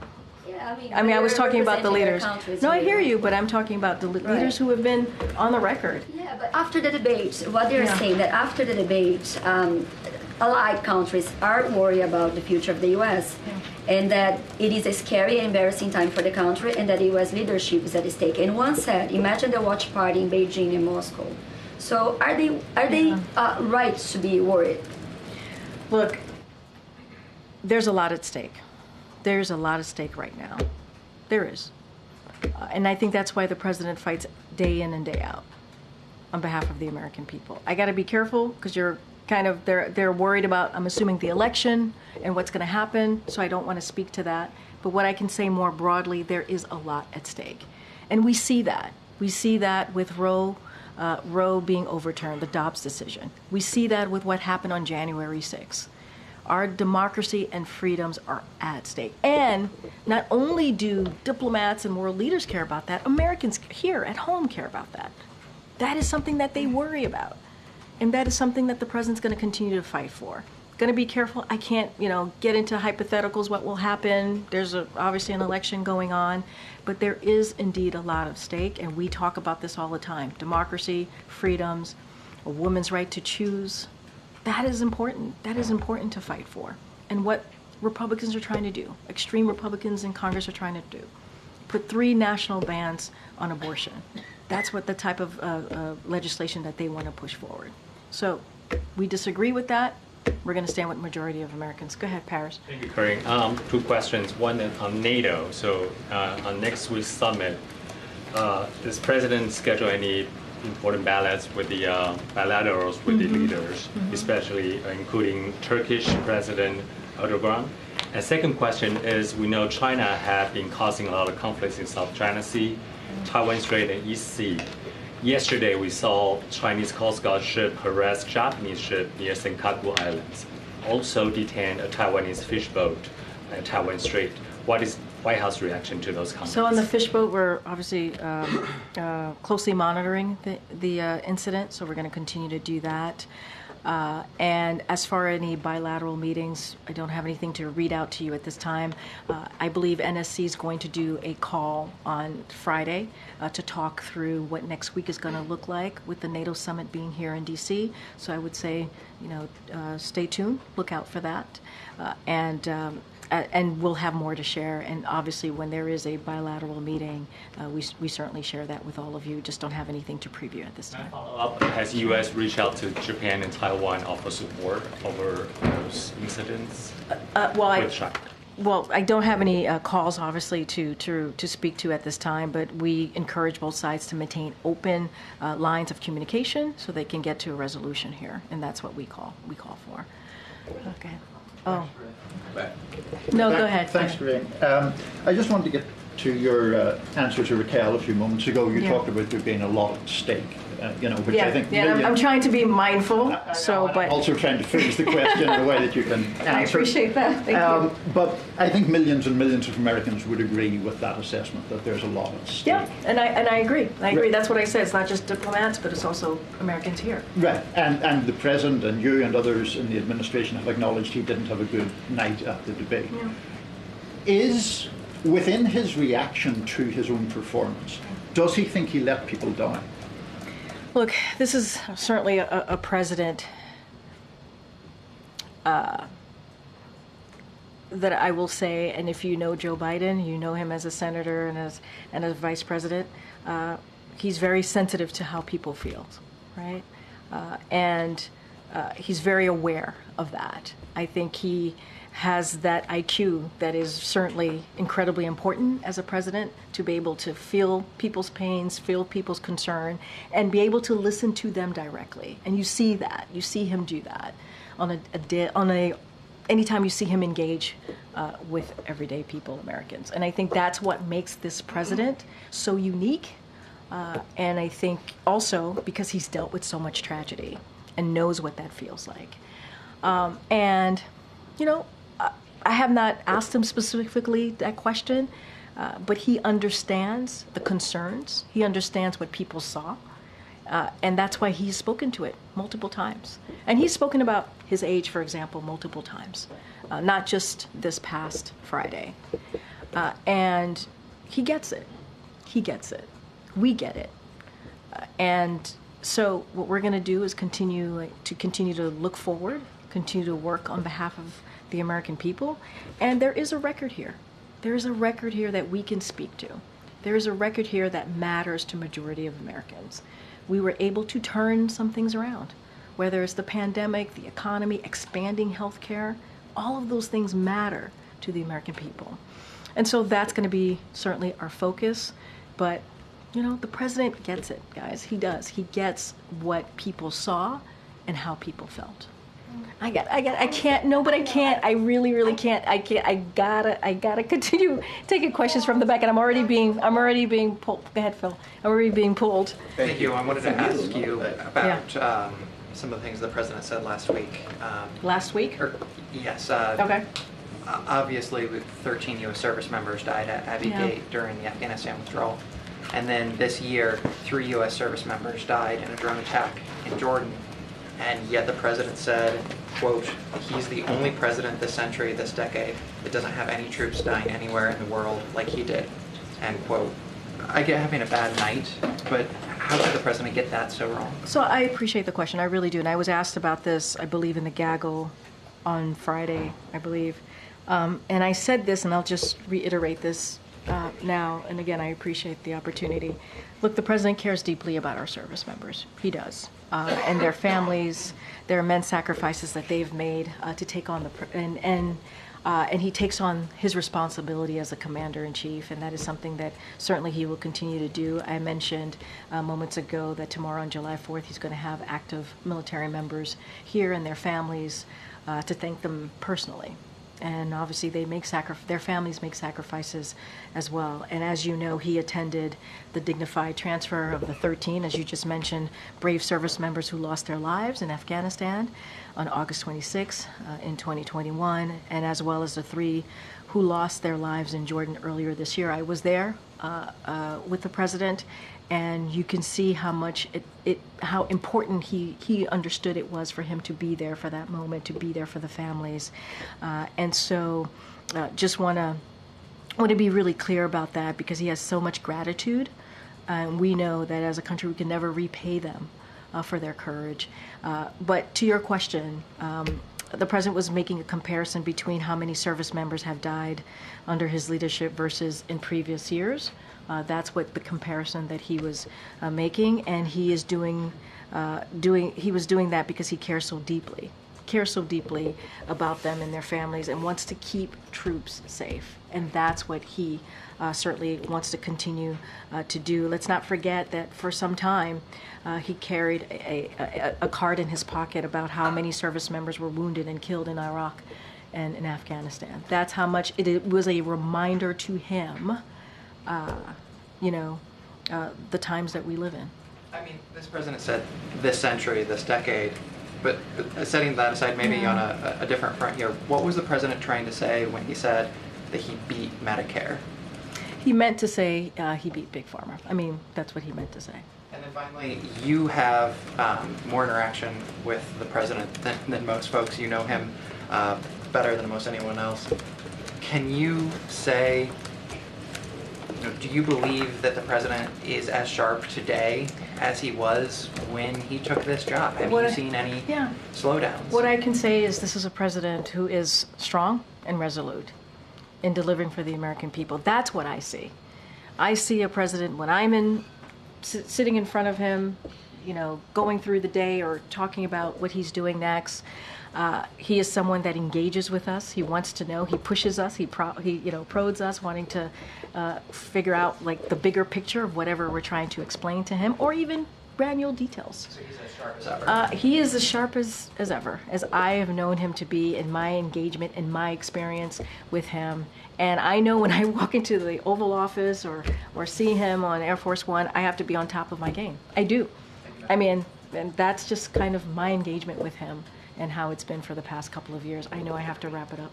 I mean, I was talking about the leaders. No, I hear you, but I'm talking about the leaders who have been on the record. Yeah, but after the debate, what they're saying that after the debate, allied countries are worried about the future of the U.S. And that it is a scary and embarrassing time for the country, and that the U.S. leadership is at stake. And one said, imagine the watch party in Beijing and Moscow. So are they right to be worried? Look, there's a lot at stake. There's a lot at stake right now. There is. And I think that's why the president fights day in and day out on behalf of the American people. I got to be careful because you're kind of, they're worried about, I'm assuming, the election and what's going to happen, so I don't want to speak to that. But what I can say more broadly, there is a lot at stake. And we see that. We see that with Roe being overturned, the Dobbs decision. We see that with what happened on January 6th. Our democracy and freedoms are at stake. And not only do diplomats and world leaders care about that, Americans here at home care about that. That is something that they worry about. And that is something that the president's going to continue to fight for. Going to be careful. I can't, get into hypotheticals, what will happen. There's obviously an election going on. But there is indeed a lot at stake, and we talk about this all the time. Democracy, freedoms, a woman's right to choose. That is important. That is important to fight for. And what Republicans are trying to do, extreme Republicans in Congress are trying to do, put 3 national bans on abortion. That's what the type of legislation that they want to push forward. So we disagree with that. We're going to stand with the majority of Americans. Go ahead, Paris. Thank you, Karine. Two questions. One on NATO. So on next week's summit, does President schedule any important bilaterals with the leaders, especially including Turkish President Erdogan? And second question is, we know China has been causing a lot of conflicts in South China Sea, Taiwan Strait, and East Sea. Yesterday, we saw Chinese Coast Guard ship harass Japanese ship near Senkaku Islands. Also detained a Taiwanese fish boat at Taiwan Strait. What is White House reaction to those comments? So on the fish boat, we're obviously closely monitoring the incident, so we're going to continue to do that. And as far as any bilateral meetings, I don't have anything to read out to you at this time. I believe NSC is going to do a call on Friday to talk through what next week is going to look like with the NATO Summit being here in D.C. So I would say, stay tuned, look out for that. And we'll have more to share. And obviously, when there is a bilateral meeting, we certainly share that with all of you. Just don't have anything to preview at this time. Has U.S. reached out to Japan and Taiwan offer support over those incidents? Well, I don't have any calls, obviously, to speak to at this time, but we encourage both sides to maintain open lines of communication so they can get to a resolution here, and that's what we call for. Okay. Oh. No, go ahead. Thanks, Karine. I just wanted to get to your answer to Raquel a few moments ago. You talked about there being a lot at stake, which I think... I'm trying to be mindful, but... I'm also trying to phrase the question in a way that you can answer. I appreciate that. Thank you. But I think millions and millions of Americans would agree with that assessment, that there's a lot at stake. Yeah, and I agree. Right. That's what I said. It's not just diplomats, but it's also Americans here. Right, and the President and you and others in the administration have acknowledged he didn't have a good night at the debate. Yeah. Is, within his reaction to his own performance, does he think he let people down? Look, this is certainly a president that I will say, and if you know Joe Biden, you know him as a senator and as vice president, he's very sensitive to how people feel, right? And he's very aware of that. I think he has that IQ that is certainly incredibly important as a president, to be able to feel people's pains, feel people's concern, and be able to listen to them directly. And you see that. You see him do that anytime you see him engage with everyday people, Americans. And I think that's what makes this president so unique. And I think also because he's dealt with so much tragedy and knows what that feels like. I have not asked him specifically that question, but he understands the concerns. He understands what people saw, and that's why he's spoken to it multiple times. And he's spoken about his age, for example, multiple times, not just this past Friday. And he gets it. He gets it. We get it. And so what we're going to do is continue to look forward, continue to work on behalf of the American people. And there is a record here. There is a record here that we can speak to. There is a record here that matters to majority of Americans. We were able to turn some things around, whether it's the pandemic, the economy, expanding healthcare. All of those things matter to the American people. And so that's going to be certainly our focus. But, the president gets it, guys. He does. He gets what people saw and how people felt. I really can't. I gotta continue taking questions from the back, and I'm already being pulled. Go ahead, Phil. I'm already being pulled. Thank you. I wanted to ask you about some of the things the president said last week. Last week? Yes. Okay. Obviously, 13 U.S. service members died at Abbey Gate during the Afghanistan withdrawal. And then this year, 3 U.S. service members died in a drone attack in Jordan. And yet the president said, quote, he's the only president this century, this decade, that doesn't have any troops dying anywhere in the world like he did, end quote. I get having a bad night, but how could the president get that so wrong? So I appreciate the question. I really do. And I was asked about this, I believe, in the gaggle on Friday, I believe. And I said this, and I'll just reiterate this now. And again, I appreciate the opportunity. Look, the president cares deeply about our service members. He does. And their families, there are immense sacrifices that they've made to take on and he takes on his responsibility as a commander-in-chief, and that is something that certainly he will continue to do. I mentioned moments ago that tomorrow on July 4th, he's going to have active military members here and their families to thank them personally. And obviously their families make sacrifices as well. And as you know, he attended the dignified transfer of the 13, as you just mentioned, brave service members who lost their lives in Afghanistan on August 26 in 2021, and as well as the 3 who lost their lives in Jordan earlier this year. I was there with the president, and you can see how much how important he understood it was for him to be there for that moment, to be there for the families. And so just want to be really clear about that, because he has so much gratitude. And we know that as a country we can never repay them for their courage. But to your question, the president was making a comparison between how many service members have died under his leadership versus in previous years. That's what the comparison that he was making, and he was doing that because he cares so deeply about them and their families, and wants to keep troops safe. And that's what he certainly wants to continue to do. Let's not forget that for some time he carried a card in his pocket about how many service members were wounded and killed in Iraq and in Afghanistan. That's how much it was a reminder to him, the times that we live in. I mean, this president said this century, this decade, but setting that aside, maybe on a different front here, what was the president trying to say when he said that he beat Medicare? He meant to say he beat Big Pharma. I mean, that's what he meant to say. And then finally, you have more interaction with the president than most folks. You know him better than most anyone else. Can you say, do you believe that the president is as sharp today as he was when he took this job? Have you seen any slowdowns? What I can say is this is a president who is strong and resolute in delivering for the American people. That's what I see. I see a president, when I'm sitting in front of him, going through the day or talking about what he's doing next, he is someone that engages with us. He wants to know. He pushes us. He prods us, wanting to figure out like the bigger picture of whatever we're trying to explain to him, or even granular details. So he's as sharp as ever. He is as sharp as ever, as I have known him to be in my engagement, in my experience with him. And I know when I walk into the Oval Office or see him on Air Force One, I have to be on top of my game. I do. I mean, and that's just kind of my engagement with him and how it's been for the past couple of years. I know I have to wrap it up.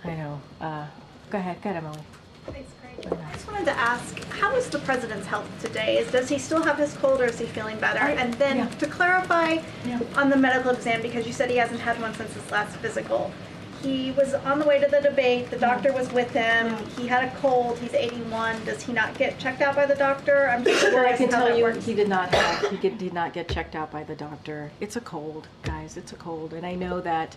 I know. Go ahead, Emily. Thanks, great. I just wanted to ask, how is the president's health today? Does he still have his cold, or is he feeling better? And then to clarify on the medical exam, because you said he hasn't had one since his last physical. He was on the way to the debate. The doctor was with him. He had a cold. He's 81. Does he not get checked out by the doctor? I'm just curious. Well, I can tell you, works. he did not get checked out by the doctor. It's a cold, guys. It's a cold, and I know that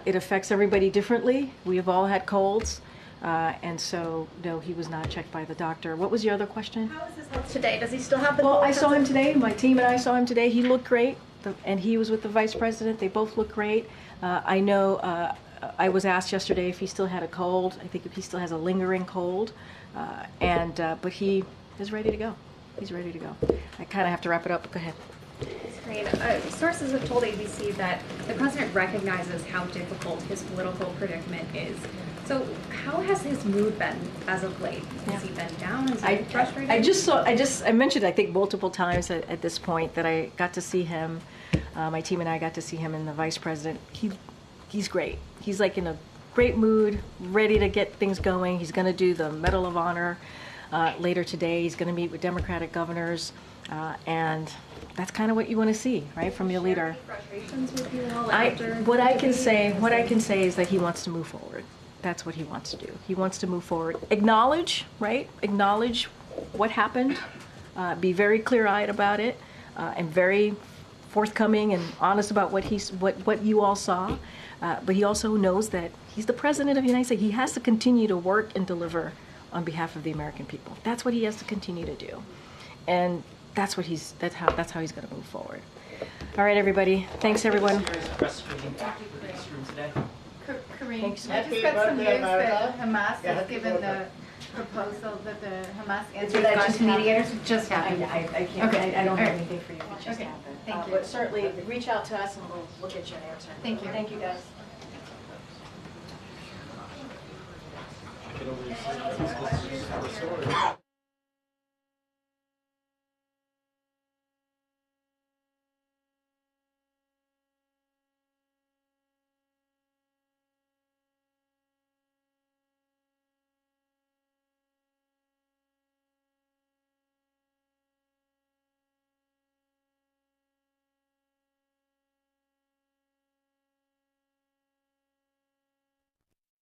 it affects everybody differently. We have all had colds, and so no, he was not checked by the doctor. What was your other question? How is his health today? Does he still have the cold? Well, I saw him today. today. My team and I saw him today. He looked great, and he was with the vice president. They both looked great. I know. I was asked yesterday if he still had a cold. I think if he still has a lingering cold, but he is ready to go. He's ready to go. I kind of have to wrap it up. Go ahead. That's great. Sources have told ABC that the president recognizes how difficult his political predicament is. So how has his mood been as of late? Has he been down? Is he frustrated? I mentioned, I think, multiple times at this point that I got to see him. My team and I got to see him and the vice president. He's great. He's like in a great mood, ready to get things going. He's going to do the Medal of Honor later today. He's going to meet with Democratic governors, and that's kind of what you want to see, right, from your leader. Frustrations with you all What I can say is that he wants to move forward. That's what he wants to do. He wants to move forward. Acknowledge what happened. Be very clear-eyed about it, and very forthcoming and honest about what you all saw. But he also knows that he's the president of the United States. He has to continue to work and deliver on behalf of the American people. That's what he has to continue to do, and that's how he's going to move forward. All right, everybody. Thanks, everyone. Karine, I just got some news that Hamas has given the proposal that the Hamas answers gone to mediators. It just happened. I can't. Okay. I don't have All right. anything for you. It just Okay. happened. Thank you. But certainly, reach out to us and we'll get you an answer. Thank you. Thank you, guys. I can only